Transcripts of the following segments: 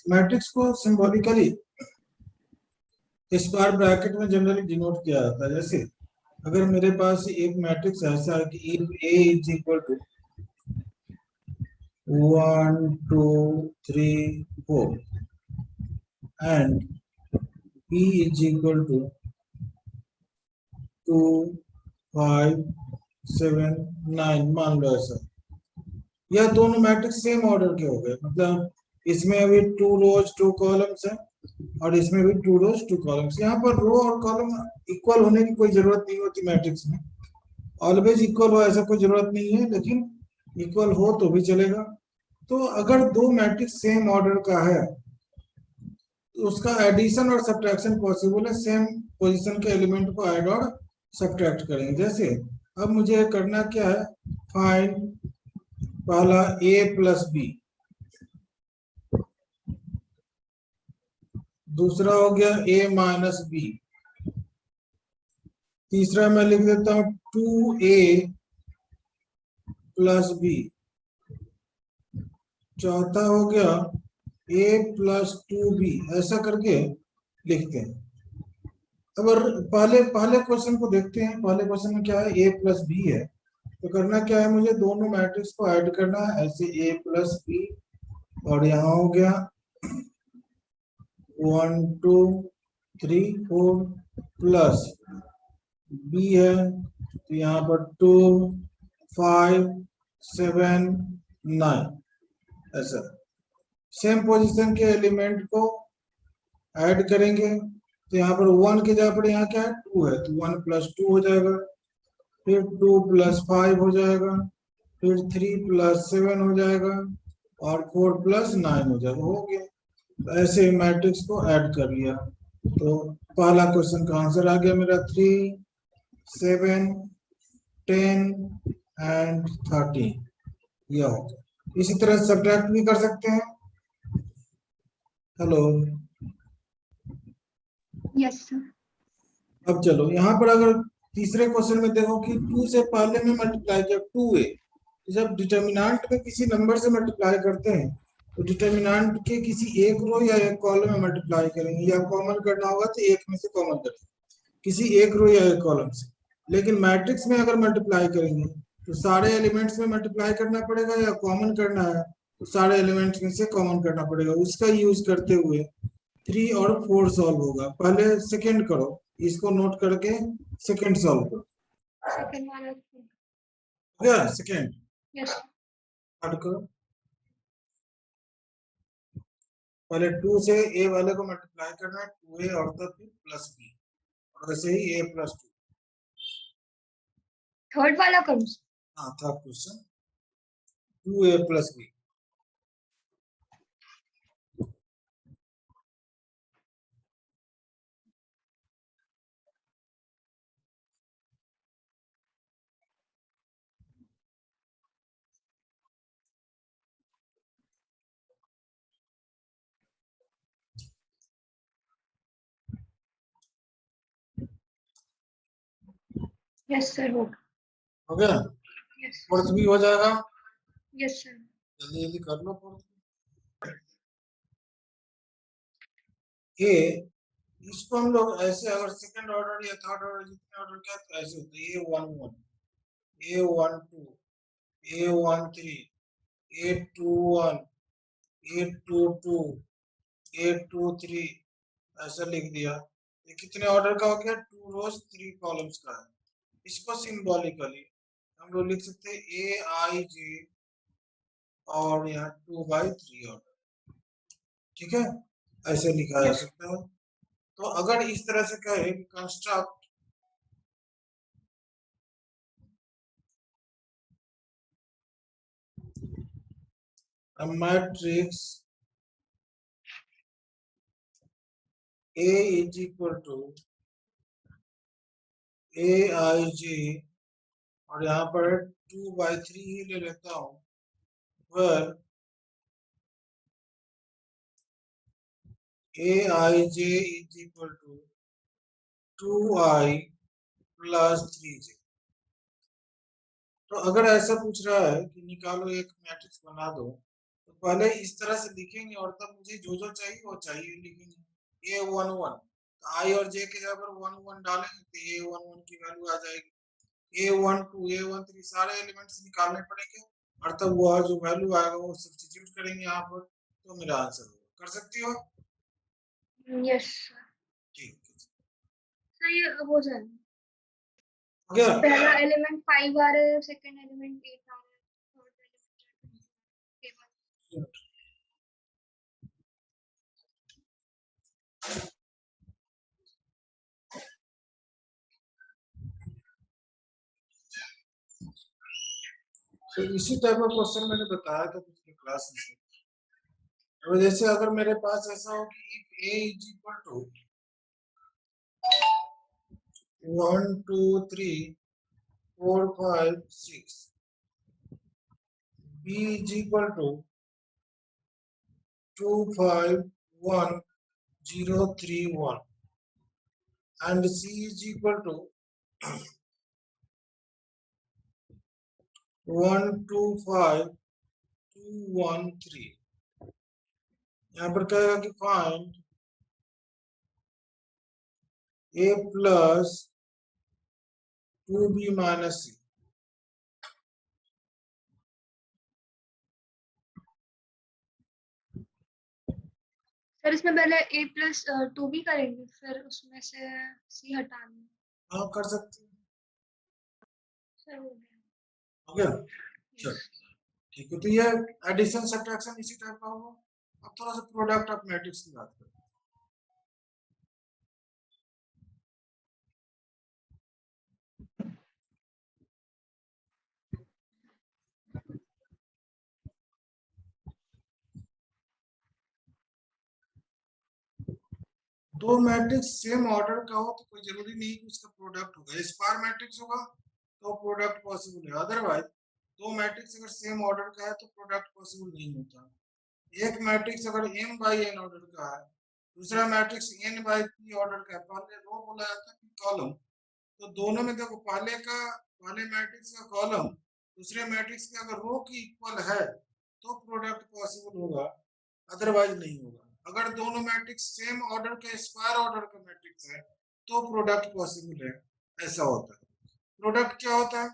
Matrix को symbolically square bracket में generally denote किया जाता है। जैसे अगर मेरे पास एक मैट्रिक्स ऐसा है कि if A is equal to 1 2 3 4 and B is equal to 2 5 7 9, मान लो ऐसा, यह दोनों मैट्रिक्स सेम ऑर्डर के हो गए, मतलब इसमें अभी 2 रोज 2 कॉलम्स है और इसमें भी 2 रोज 2 कॉलम्स। यहाँ पर रो और कॉलम इक्वल होने की कोई जरूरत नहीं होती मैट्रिक्स में, ऑलवेज इक्वल हो ऐसा कोई जरूरत नहीं है, लेकिन इक्वल हो तो भी चलेगा। तो अगर दो मैट्रिक्स सेम ऑर्डर का है तो उसका एडिशन और सब्ट्रैक्शन पॉसिबल है, सेम पोजीशन के एलिमेंट को ऐड और सब्ट्रैक्ट करेंगे। जैसे अब मुझे करना क्या है, फाइंड पहला a प्लस बी, दूसरा हो गया a माइनस बी, तीसरा मैं लिख देता हूं 2a प्लस बी, चौथा हो गया a प्लस 2b, ऐसा करके लिखते हैं। अब पहले पहले क्वेश्चन को देखते हैं। पहले क्वेश्चन में क्या है, a प्लस बी है, तो करना क्या है, मुझे दोनों मैट्रिक्स को ऐड करना है, ऐसे a प्लस बी, और यहाँ हो गया 1 2 3 4 प्लस बी है, तो यहाँ पर 2 5 7 9, ऐसा सेम पोजीशन के एलिमेंट को ऐड करेंगे। तो यहाँ पर 1 के जगह पर यहाँ क्या है 2 है, तो 1 प्लस 2 हो जाएगा, फिर 2 प्लस 5 हो जाएगा, फिर 3 प्लस 7 हो जाएगा, और 4 प्लस 9 हो जाएगा, हो गया। तो ऐसे मैट्रिक्स को ऐड कर लिया, तो पहला क्वेश्चन का आंसर आ गया मेरा 3 7 10 एंड 13, यह हो गया। इसी तरह सब्ट्रैक्ट भी कर सकते हैं। Hello, yes sir. अब चलो यहाँ पर अगर तीसरे क्वेश्चन में देखो कि 2 से पहले में मल्टीप्लाई किया 2a, जब डिटर्मिनेंट में किसी नंबर से मल्टीप्लाई करते हैं तो डिटर्मिनेंट के किसी एक रो या एक कॉलम में मल्टीप्लाई करेंगे, या कॉमन करना होगा तो एक में से कॉमन करेंगे, किसी एक रो या एक कॉलम से। लेकिन मैट्रिक्स में अगर मल्टीप्लाई करेंगे तो सारे एलिमेंट्स में मल्टीप्लाई करना पड़ेगा, या कॉमन करना है तो सारे एलिमेंट्स में से कॉमन करना पड़ेगा। उसका यूज करते हुए 3 और 4 सॉल्व होगा। पहले सेकंड करो, इसको नोट करके सेकंड सॉल्व करो। सेकंड वाला हो गया सेकंड, यस स्टार्ट करो। पहले 2 से a वाले को मल्टीप्लाई करना है, 2a और तब फिर प्लस b, और वैसे ही a प्लस 2। थर्ड वाला करूं? हाँ, third question 2a plus b। Yes sir, हो गया। यस फोर्थ भी हो जाएगा, यस सर। जल्दी जल्दी कर लो। फोर्थ ए, इसको हम लोग ऐसे, अगर सेकंड ऑर्डर या थर्ड ऑर्डर जितने ऑर्डर क्या तो ऐसे होते हैं, A11 A12 A13 A21 A22 A23, ऐसा लिख दिया। ये कितने ऑर्डर का हो गया, 2 रोज 3 कॉलम्स का है। इसको सिंबॉलिकली हम लोग लिख सकते हैं AIJ और यहाँ 2/3 ऑर्डर, ठीक है, ऐसे लिखा जा सकता है। तो अगर इस तरह से कहे construct a matrix A is equal to AIJ, और यहाँ पर 2/3 ही ले लेता हूँ, where AIJ is equal to 2I plus 3J। तो अगर ऐसा पूछ रहा है कि निकालो एक मैट्रिक्स बना दो, तो पहले इस तरह से लिखेंगे और तब मुझे जो चाहिए वो चाहिए लिखेंगे। A11 आई और जे के जगह पर 1 1 डालेंगे तो A11 की वैल्यू आ जाएगी। A12 A13 सारे एलिमेंट्स निकालने पड़ेंगे और तब वह जो वैल्यू आएगा वो सब्स्टिट्यूट करेंगे यहाँ पर, तो मेरा आंसर होगा। कर सकती हो? यस ठीक है सर, ये हो जाएगा। क्या? पहला एलिमेंट 5 आ रहा है, सेकंड एलिमेंट 8 आ रहा है, थर्ड एलिमेंट तो इसी टाइप का क्वेश्चन मैंने बताया था पिछले क्लास में। अब जैसे अगर मेरे पास ऐसा हो कि if a is equal to 1 2 3 4 5 6, b is equal to 2 5 1 0 3 1, and c is equal to 1 2 5 2 1 3। यहाँ पर कहेगा कि find a plus 2b minus c। Sir, इसमें पहले a प्लस 2b करेंगे, फिर उसमें से c हटा देंगे। हाँ कर सकते हैं। सर हो गया। हो गया? चलो ठीक है, तो ये एडिशन सब्ट्रैक्शन इसी टाइप का होगा। अब थोड़ा सा प्रोडक्ट ऑफ मैट्रिक्स की बात करते हैं। दो मैट्रिक्स सेम ऑर्डर का हो तो कोई जरूरी नहीं कि उसका प्रोडक्ट होगा। स्क्वायर मैट्रिक्स होगा तो प्रोडक्ट पॉसिबल है, अदरवाइज दो मैट्रिक्स अगर सेम ऑर्डर का है तो प्रोडक्ट पॉसिबल नहीं होता। एक मैट्रिक्स अगर m बाई n ऑर्डर का है, दूसरा matrix n by p order का है, पहले रो बोला जाता है फिर कॉलम, तो दोनों में देखो पहले मैट्रिक्स का कॉलम दूसरे मैट्रिक्स के अगर रो की इक्वल है तो प्रोडक्ट पॉसिबल होगा, अदरवाइज नहीं होगा। अगर दोनों मैट्रिक्स सेम ऑर्डर के स्क्वायर ऑर्डर का मैट्रिक्स है तो प्रोडक्ट पॉसिबल है, ऐसा होता है। प्रोडक्ट क्या होता है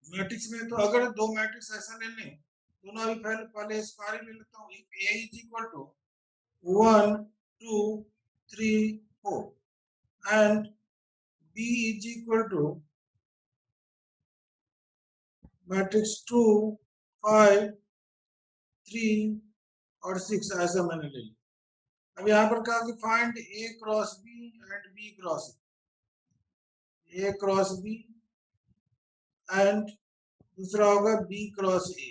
मैट्रिक्स में? तो अगर दो मैट्रिक्स ऐसा ले लें, दोनों अभी पहले स्क्वायर ले लेता हूँ। If a is equal to 1 2 3 4 and b is equal to matrix 2 5 3 और 6, ऐसा मैंने ले लिया। अब यहाँ पर कहा कि find a cross b and b cross b and दूसरा होगा b क्रॉस a।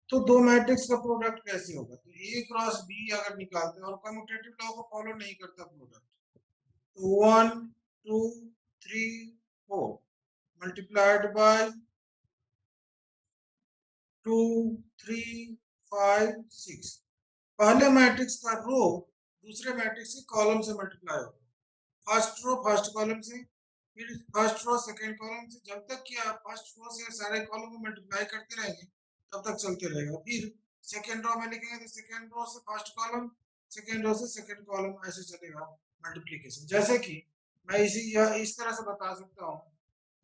तो दो मैट्रिक्स का प्रोडक्ट कैसे होगा? तो a क्रॉस b अगर निकालते हैं और कम्यूटेटिव लॉ को फॉलो नहीं करता प्रोडक्ट, तो 1 2 3 4 मल्टीप्लाइड बाय 2 3 5 6, पहले मैट्रिक्स का रो दूसरे मैट्रिक्स के कॉलम से मल्टीप्लाई होगा। फर्स्ट रो फर्स्ट कॉलम से, फिर फर्स्ट रो सेकंड कॉलम से, जब तक कि आप फर्स्ट रो से सारे कॉलम को मल्टीप्लाई करते रहेंगे तब तक चलते रहेगा। फिर सेकंड रो में लिखेंगे तो सेकंड रो से फर्स्ट कॉलम, सेकंड रो से सेकंड कॉलम, ऐसे चलेगा मल्टीप्लिकेशन। जैसे कि मैं इस तरह से बता सकता हूँ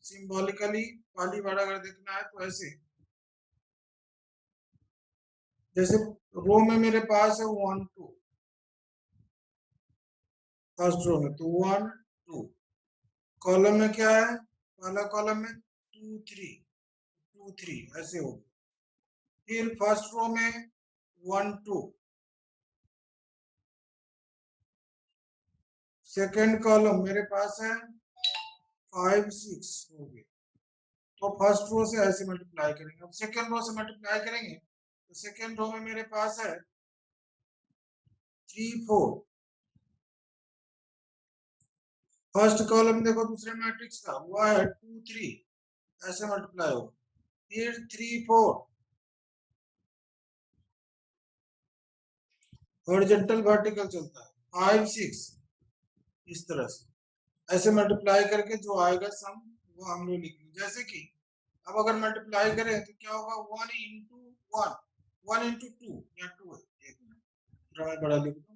सिंबॉलिकली, पहली बार अगर देखना है तो ऐसे, जैसे रो में मेरे पास है 1 2 फर्स्ट रो में, तो 1 2, कॉलम में क्या है, पहला कॉलम में 2 3 2 3 ऐसे हो। फिर फर्स्ट रो में 1 2, सेकंड कॉलम मेरे पास है 5 6 हो गए। तो फर्स्ट रो से ऐसे मल्टीप्लाई करेंगे। अब सेकंड रो से मल्टीप्लाई करेंगे तो सेकंड रो में मेरे पास है 3 4, फर्स्ट कॉलम देखो दूसरे मैट्रिक्स का हुआ है 2 3, ऐसे मल्टीप्लाई हो। फिर 3 4, हॉरिजॉन्टल वर्टिकल चलता है, 5 6, इस तरह से ऐसे मल्टीप्लाई करके जो आएगा सम वो हम लोग लिखेंगे। जैसे कि अब अगर मल्टीप्लाई करें तो क्या होगा 1 इंटू 1 1 इंटू 2 या 2 है। एक मिनट मैं बड़ा लिख दूं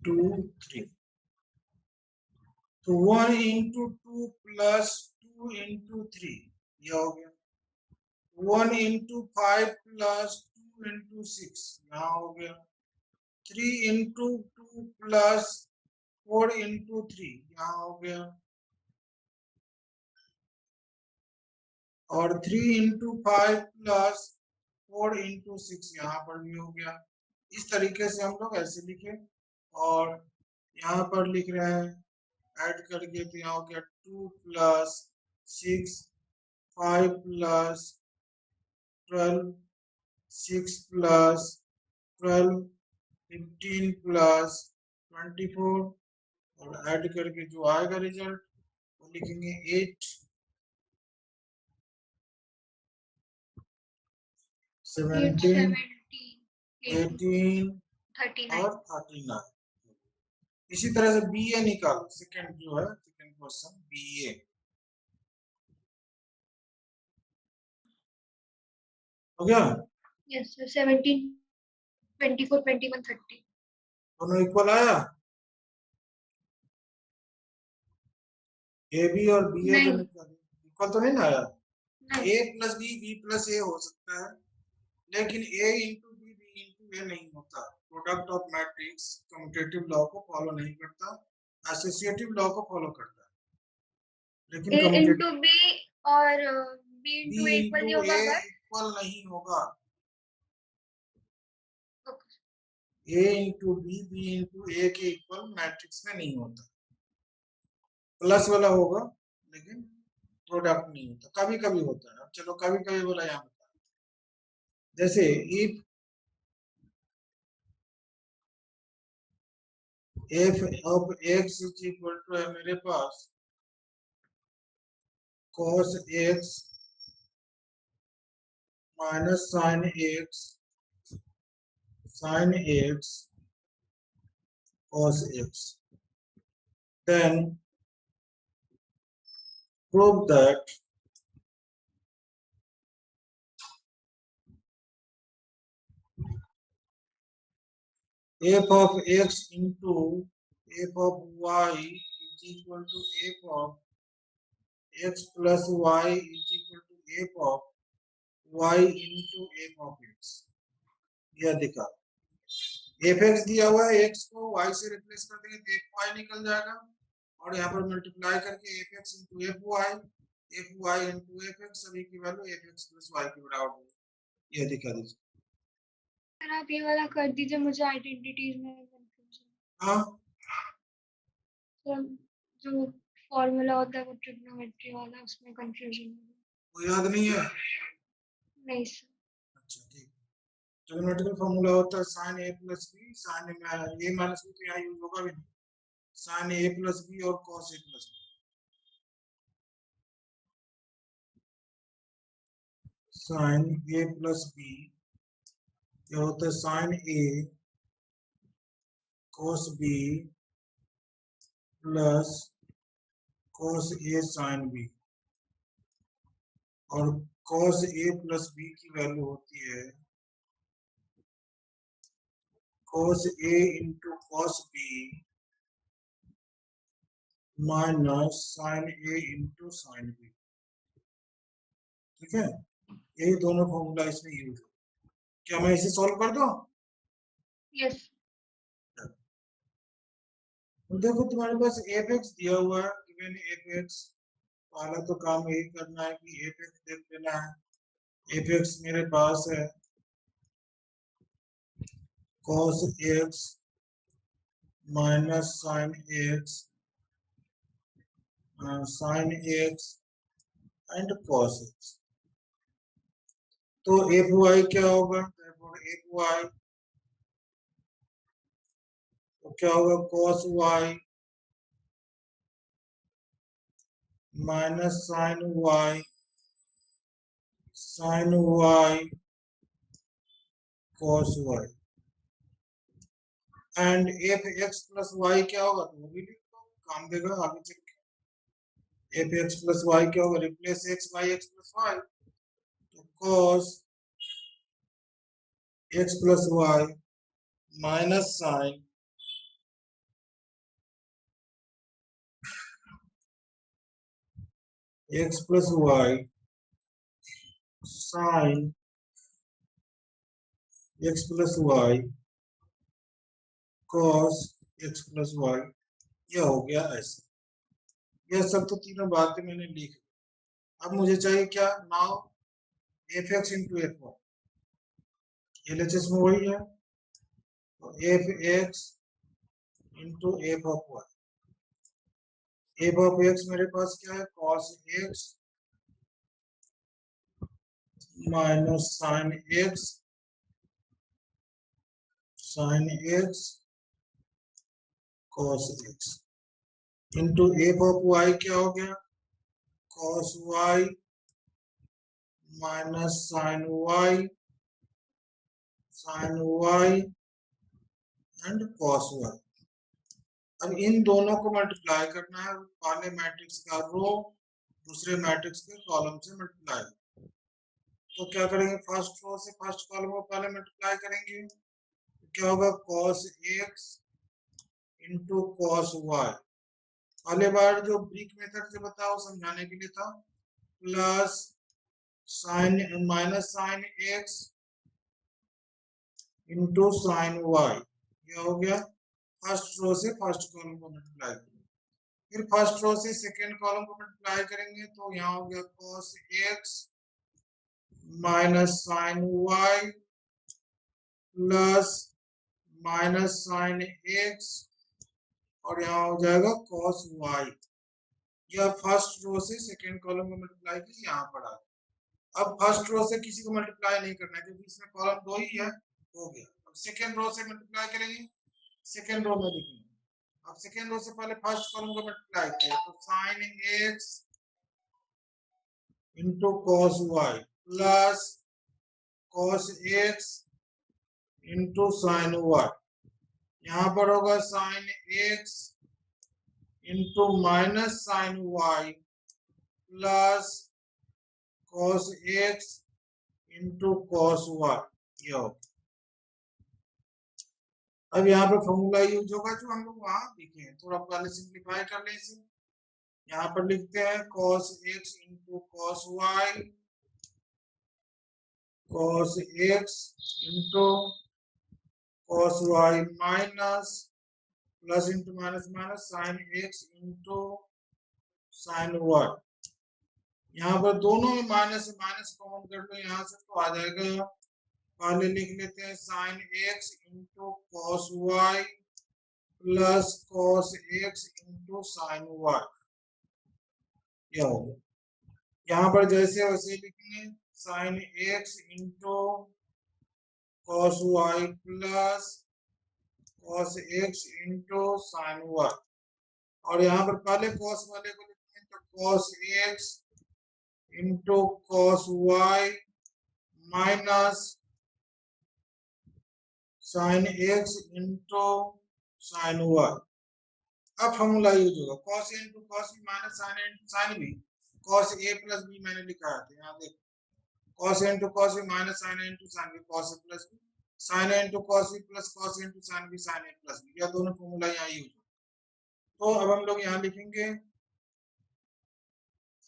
2 3 तो 1 इंटू 2 प्लस 2 इंटू 3 ये हो गया 1 इंटू 5 प्लस 2 इंटू 6 यहाँ हो गया 3 इंटू 2 प्लस 4 इंटू 3 यहाँ हो गया और 3 इंटू 5 प्लस 4 इंटू 6 यहाँ पर भी हो गया। इस तरीके से हम लोग ऐसे लिखे और यहाँ पर लिख रहे हैं ऐड करके तो यहाँ हो गया 2 प्लस 6 5 प्लस 12 6 प्लस 12 15 प्लस 24 और ऐड करके जो आएगा रिजल्ट वो लिखेंगे 8 17 18 और 39 इसी तरह से बी ए निकालो सेकंड जो है सेकंड क्वेश्चन बी ए हो गया यस सर 17 24 21 30 दोनों इक्वल आया ए बी और बी ए तो इक्वल तो नहीं ना आया ए प्लस बी प्लस ए हो सकता है लेकिन ए इंटू बी इंटू ए नहीं होता product of matrix commutative law को फॉलो नहीं करता एसोसिएटिव लॉ को फॉलो करता है लेकिन ए इंटू बी और बी इंटू ए इक्वल नहीं होगा इक्वल नहीं होगा ए इंटू बी इंटू ए के इक्वल मैट्रिक्स में नहीं होता प्लस वाला होगा लेकिन प्रोडक्ट नहीं होता कभी कभी होता है अब चलो कभी कभी बोला यहाँ बता जैसे if F of X is equal to है मेरे पास cos x minus sin x cos x then prove that f of x into f of y is equal to f of x plus y is equal to f of y into f of x यह दिखा F x दिया हुआ है x को y से replace कर देंगे तो एफ वाई निकल जाएगा और यहाँ पर मल्टीप्लाई करके F X into F Y into F X सभी की value F X plus Y के बराबर होगी यह दिखा दीजिए सर आप ये वाला कर दीजिए मुझे आइडेंटिटीज में कंफ्यूजन हाँ सर जो फॉर्मूला होता है वो ट्रिग्नोमेट्री वाला उसमें कंफ्यूजन वो याद नहीं है नहीं सर अच्छा ठीक ट्रिग्नोमेट्रिकल फार्मूला होता है sin a plus B sin a minus B तो यहाँ यूज होगा भी नहीं sin a प्लस बी और cos a plus B sin a plus B क्या होता है sin a cos b plus cos a sin b और cos a प्लस b की वैल्यू होती है cos a into cos b minus sin a into sin b ठीक है यही दोनों फॉर्मूला इसमें यूज हो क्या मैं इसे सॉल्व कर दूं यस देखो तुम्हारे पास एफ एक्स दिया हुआ है गिवन एफ एक्स पहला तो काम यही करना है कि एफ एक्स देख लेना है एफ एक्स मेरे पास है cos x minus sin x sin x and cos x तो एफ वाई क्या होगा एफ वाई तो क्या होगा cos y minus sin y cos y and F X plus Y क्या होगा, तो वो भी लिख दो, काम देगा आगे चल के। एफ एक्स प्लस वाई क्या होगा, replace X by X plus Y, तो cos X plus Y minus sine X plus Y sine X plus Y cos X plus Y, यह हो गया ऐसे। यह सब तो तीनों बातें मैंने लिख। अब मुझे चाहिए क्या, now F X into F Y, LHS में वही है, तो F X into F of Y. F of X मेरे पास क्या है, cos x minus sine X cos X into F of Y क्या हो गया, cos Y minus sine Y and cos Y. अब इन दोनों को मल्टीप्लाई करना है, पहले मैट्रिक्स का रो दूसरे मैट्रिक्स के कॉलम से मल्टीप्लाई। तो क्या करेंगे, फर्स्ट रो से फर्स्ट कॉलम को पहले मल्टीप्लाई करेंगे, तो क्या होगा, cos x into cos Y. पहले बार जो ब्रिक मेथड से बताओ समझाने के लिए था, plus sine minus sine X into sine Y, यह हो गया। फर्स्ट रो से फर्स्ट कॉलम को मल्टीप्लाई करेंगे, फिर फर्स्ट रो से सेकेंड कॉलम को मल्टीप्लाई करेंगे, तो यहाँ हो गया cos x minus sine Y plus minus sine X, और यहाँ हो जाएगा cos y। यह फर्स्ट रो से सेकेंड कॉलम को मल्टीप्लाई की यहाँ पर आ। अब फर्स्ट रो से किसी को मल्टीप्लाई नहीं करना है क्योंकि इसमें कॉलम दो ही है, हो गया। अब सेकेंड रो से मल्टीप्लाई करेंगे, सेकेंड रो में लिखेंगे। अब सेकेंड रो से पहले फर्स्ट कॉलम को मल्टीप्लाई किया, तो sine X into cos Y plus cos X into sine Y, यहाँ पर होगा sine X into minus sine Y plus cos X into cos Y, ये होगा। अब यहाँ पे फॉर्मूला यूज होगा जो हम लोग वहां लिखे हैं, थोड़ा पहले सिंप्लीफाई कर ले इसे। यहाँ पर लिखते हैं cos x into cos Y, cos x into cos Y minus plus into minus minus sine x into sine Y. यहाँ पर दोनों में माइनस माइनस कॉमन कर लो यहाँ से, तो आ जाएगा। पहले लिख लेते हैं sine x into cos Y plus cos X into sine Y, क्या होगा। यहाँ पर जैसे वैसे लिखेंगे, sine X into cos Y plus cos X into sine Y, और यहाँ पर पहले कॉस वाले को लिखते हैं, तो cos X into cos Y minus sine X into sine Y. अब फॉर्मूला यूज होगा, cos a into cos B minus sine a into sine B, cos a plus B मैंने लिखा है, यहाँ देखो cos a into cos B minus sine a into sine B, cos a plus B sine a into cos B plus cos a into sine B sine a plus B, यह दोनों formula यहाँ use होगा। तो अब हम लोग यहाँ लिखेंगे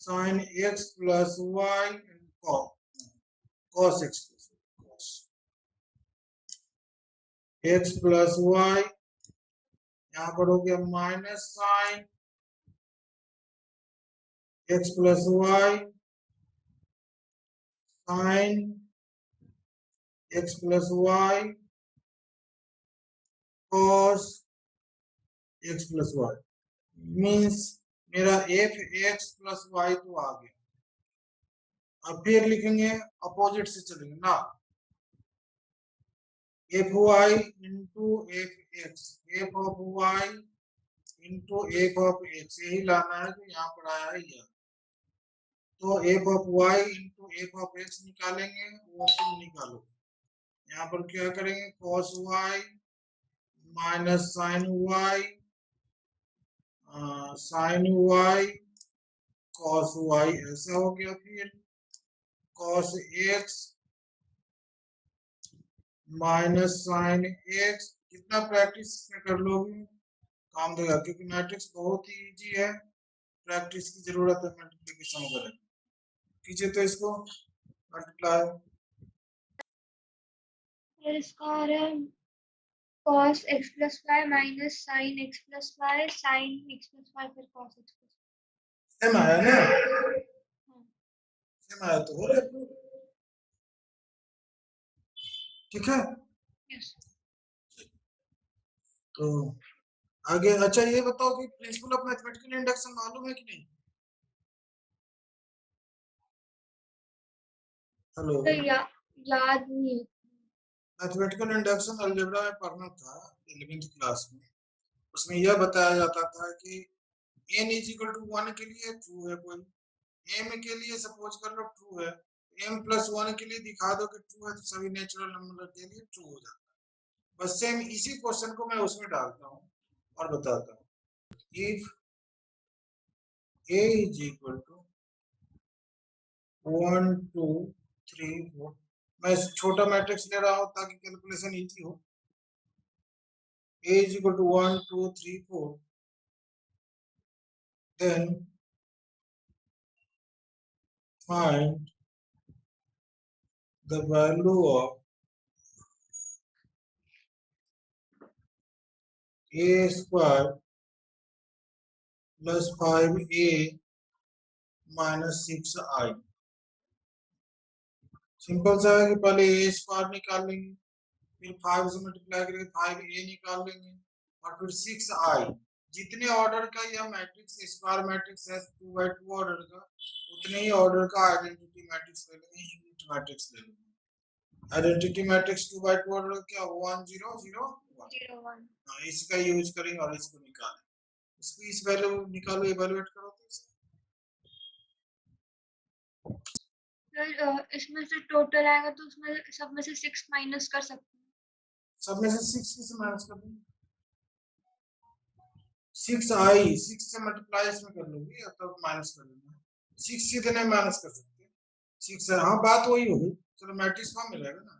sine x plus Y cos x plus Y, यहाँ पर हो गया minus sine x plus Y sine x plus Y cos x plus Y, means मेरा एफ एक्स प्लस वाई तो आ गया। अब फिर लिखेंगे, अपोजिट से चलेंगे ना, f Y into F x, f of y into F of x, यही लाना है जो यहाँ पर आया है यह। तो f of y into F of x निकालेंगे, वो तुम निकालो। यहाँ पर क्या करेंगे, cos y minus sine y sine y cos y ऐसा हो गया, फिर cos x minus sine x. कितना प्रैक्टिस में कर लोगे काम देगा, क्योंकि मैट्रिक्स बहुत ही इजी है, प्रैक्टिस की जरूरत है मल्टीप्लिकेशन वगैरह। कीजिए तो इसको मल्टीप्लाई। फिर इसका आ रहा है cos x plus y minus sin x plus y sin x plus y फिर cos x plus सेम आया ना, y। सेम आया तो हो रहा है, ठीक है। यस तो आगे अच्छा ये बताओ कि प्रिंसिपल ऑफ मैथमेटिकल इंडक्शन मालूम है कि नहीं? हेलो, तो याद नहीं है। मैथमेटिकल इंडक्शन अलजेब्रा में पढ़ना था 11th क्लास में। उसमें यह बताया जाता था कि n इज इक्वल टू 1 के लिए ट्रू है कोई, m के लिए सपोज कर लो ट्रू है, m प्लस 1 के लिए दिखा दो कि ट्रू है, तो सभी नेचुरल नंबर के लिए ट्रू हो जाता है। बस सेम इसी क्वेश्चन को मैं उसमें डालता हूँ और बताता हूँ। If a is equal to 1 2 3 4, मैं छोटा मैट्रिक्स ले रहा हूँ ताकि कैलकुलेशन इजी हो। a is equal to 1 2 3 4, then find the value of a square plus 5a minus 6i। Simple सा है कि पहले a स्क्वायर निकाल लेंगे, फिर 5 से मल्टीप्लाई करके 5a निकाल लेंगे, और फिर 6i। जितने ऑर्डर का यह मैट्रिक्स स्क्वायर मैट्रिक्स है 2 by 2 ऑर्डर का, उतने ही ऑर्डर का आइडेंटिटी मैट्रिक्स ले लेंगे, यूनिट मैट्रिक्स ले लेंगे। आइडेंटिटी मैट्रिक्स 2 by 2 ऑर्डर क्या 1 0 0 1, हाँ इसका यूज करेंगे और इसको निकालें, इसकी इस वैल्यू निकालो, इवैल्यूएट करो तो फिर इसमें से टोटल आएगा तो उसमें सब में से 6 माइनस कर सकते हैं। सब में से 6 से माइनस कर देंगे, 6i 6 से मल्टीप्लाई इसमें कर लोगे या तो माइनस कर लेना, 6 सीधे नहीं माइनस कर सकते, 6 है, हाँ बात वही होगी, चलो मैट्रिक्स फॉर्म मिलेगा ना,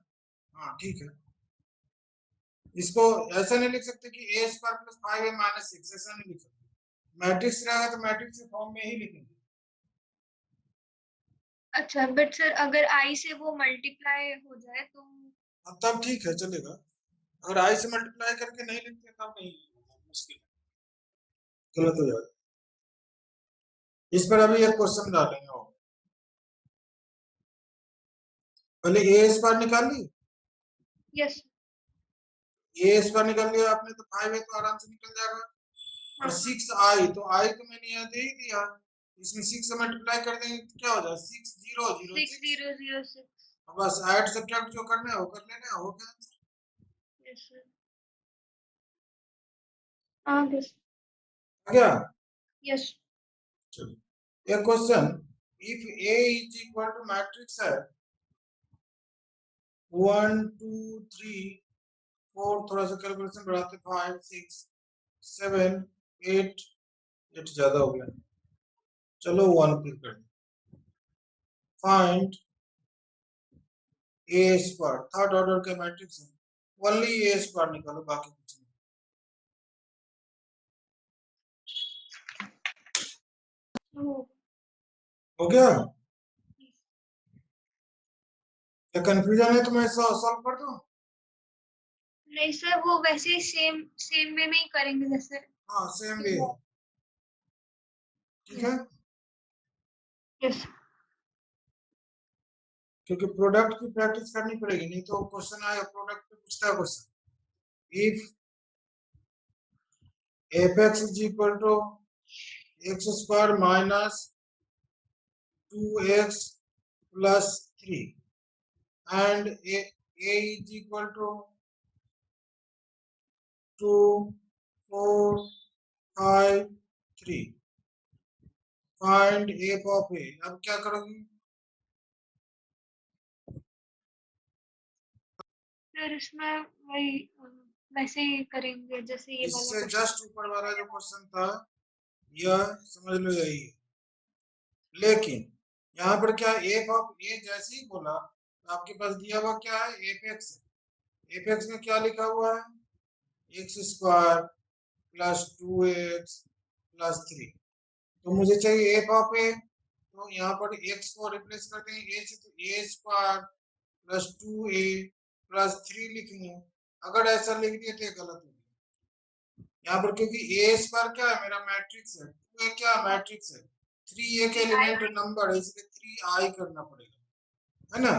हाँ ठीक है। इसको ऐसा नहीं लिख सकते कि a square plus 5a minus 6, ऐसा नहीं लिख सकते, मैट्रिक्स रहेगा तो मैट्रिक्स के फॉर्म में ही लिखेंगे। अच्छा बट सर अगर i से वो मल्टीप्लाई हो जाए तो हाँ तब ठीक है चलेगा, अगर i से मल्टीप्लाई करके नहीं लिखते तब नहीं, मुश्किल गलत हो जाएगा। इस पर अभी एक क्वेश्चन डालेंगे, और पहले a स्क्वायर निकाल ली, यस a स्क्वायर निकाल लिया आपने तो 5a तो आराम से निकल जाएगा, और 6i तो i तो मैंने यहाँ दे ही दिया, इसमें 6 से मल्टीप्लाई कर देंगे तो क्या हो जाएगा 6 0 0 6006। बस ऐड सब्ट्रैक्ट जो करना है वो कर लेना, हो गया आंसर। यस सर हाँ यस आ गया। यस चलो एक question, if a is equal to matrix है 1 2 3 4, थोड़ा सा कैलकुलेशन बढ़ाते 5 6 7 8, 8 ज्यादा हो गया, चलो 1 फिर कर दे। Find a square, third order का मैट्रिक्स है, ओनली a स्क्वायर निकालो, बाकी कुछ नहीं। हो गया, क्या कंफ्यूजन है तो मैं सॉल्व कर दूं? नहीं सर वो वैसे ही सेम सेम वे में ही करेंगे जैसे। हाँ सेम वे, ठीक है, यस क्योंकि प्रोडक्ट की प्रैक्टिस करनी पड़ेगी, नहीं तो क्वेश्चन आएगा प्रोडक्ट पे पूछता है question, if fx is equal to x square minus 2x plus 3 and a is equal to 2 4 5 3, find f of a। अब क्या करोगी, फिर इसमें वही वैसे ही करेंगे जैसे ये वाला इससे question। जस्ट ऊपर वाला जो क्वेश्चन था यह समझ लो यही है, लेकिन यहाँ पर क्या एफ ऑफ ए जैसे ही बोला तो आपके पास दिया हुआ क्या है, एपेक्स। एपेक्स में क्या लिखा हुआ है, x square plus 2x plus 3। तो मुझे चाहिए एफ ऑफ ए, तो यहाँ पर एक्स को रिप्लेस करते हैं ए से, तो ए स्क्वायर प्लस 2a प्लस 3 लिखेंगे। अगर ऐसा लिख दिए तो ये गलत हो गया यहाँ पर, क्योंकि ए स्क्वायर क्या है, मेरा मैट्रिक्स है, 2a क्या मैट्रिक्स है, 3 एक एलिमेंट नंबर है, इसलिए 3i करना पड़ेगा, है ना।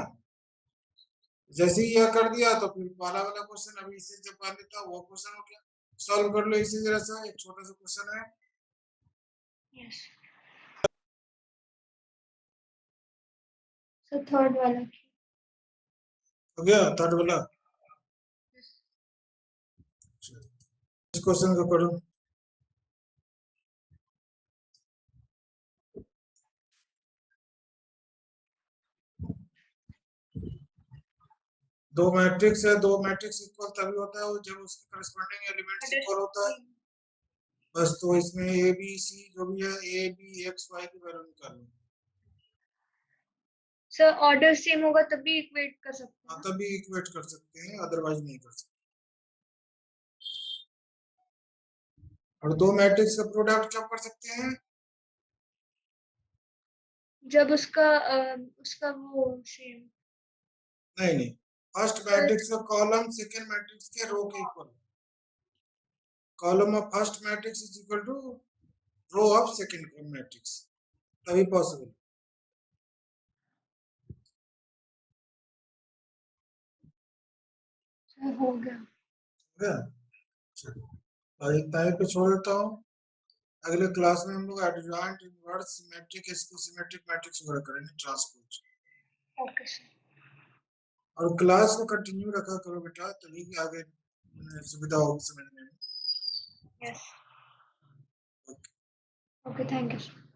जैसे ही यह कर दिया तो फिर पहला वाला क्वेश्चन अभी इससे जो पहले था वो क्वेश्चन हो गया, सॉल्व कर लो इसी तरह से। एक छोटा सा क्वेश्चन है, यस सो थर्ड वाला। हो गया थर्ड वाला। इस क्वेश्चन को करो। दो मैट्रिक्स है, दो मैट्रिक्स इक्वल तभी होता है जब उसके करस्पॉन्डिंग एलिमेंट्स इक्वल होता है। बस तो इसमें ए बी सी जो भी है, ए बी एक्स वाई की वैल्यू निकालो। सर ऑर्डर सेम होगा तभी इक्वेट कर सकते हैं। तभी इक्वेट कर सकते हैं, अदरवाइज नहीं कर सकते। और दो मैट्रिक्स का प्रोडक्ट कब कर सकते हैं, जब उसका वो सेम। नहीं नहीं, फर्स्ट मैट्रिक्स का कॉलम सेकंड मैट्रिक्स के रो के equal, column of first matrix is equal to row of second matrix, तभी पॉसिबल। हो गया। चलो इतना ही पे छोड़ देता हूँ। अगले क्लास में हम लोग adjoint inverse symmetric symmetric matrix वगैरह करेंगे, ट्रांसपोज। Okay sir. और क्लास को कंटिन्यू रखा करो बेटा, तभी आगे सुविधा होगी समझने में। Yes okay thank you sir.